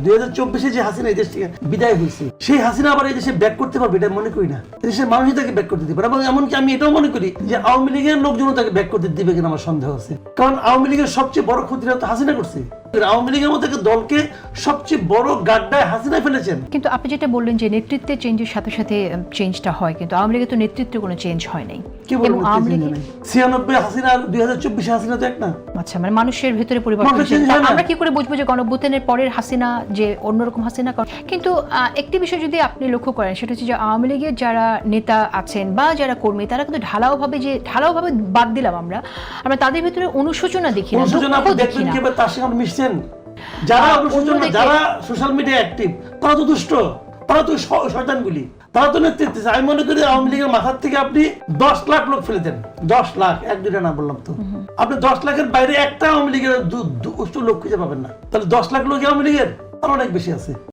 2024 যে হাসিনা এই দেশ থেকে বিদায় হয়েছে, সেই হাসিনা আবার এই দেশে ব্যাক করতে পারবে এটা মনে করি না। দেশের মানুষই তাকে ব্যাক করতে দিতে পারে, এবং এমনকি আমি এটাও মনে করি যে আওয়ামী লীগের লোকজনও তাকে ব্যাক করতে দিবে কিনা আমার সন্দেহ আছে। কারণ আওয়ামী লীগের সবচেয়ে বড় ক্ষতিটা তো হাসিনা করছে। আওয়ামী লীগের মধ্যে দলকে সবচেয়ে বড় গাড্ডায় হাসিনা ফেলেছেন। কিন্তু আপনি যেটা বললেন যে নেতৃত্বে চেঞ্জের সাথে সাথে চেঞ্জটা হয়, কিন্তু আওয়ামী লীগের তো নেতৃত্বে কোনো চেঞ্জ হয় নাই। এবং আওয়ামী লীগের 96 হাসিনা আর 2024 হাসিনা তো এক না। আচ্ছা, মানে মানুষের ভেতরে পরিবর্তন। আমরা কি করে বুঝবো যে গণঅভ্যুত্থানের পরের হাসিনা যে অন্যরকম হাসিনা? কিন্তু একটি বিষয় যদি আপনি লক্ষ্য করেন, সেটা হচ্ছে যে আওয়ামী লীগের যারা নেতা আছেন বা যারা কর্মী, তারা কিন্তু ঢালাওভাবে বাদ দিলাম আমরা তাদের ভিতরে অনুশোচনা দেখি না, দুঃখ দেখি না। তার সঙ্গে মিশছেন যারা অনুশোচনা, যারা সোশ্যাল মিডিয়া অ্যাক্টিভ, তারা তো দুষ্ট, তারা তো শয়তানগুলি, তারা তো নেতৃত্বে। আমি মনে করি আওয়ামী লীগের মাথার থেকে আপনি 10 লাখ লোক ফেলে দেন, 10 লাখ, এক দুইটা না বললাম তো, আপনি 10 লাখের বাইরে একটা আওয়ামী লীগের লোক খুঁজে পাবেন না। তাহলে 10 লাখ লোক আওয়ামী লীগের আর অনেক বেশি আছে।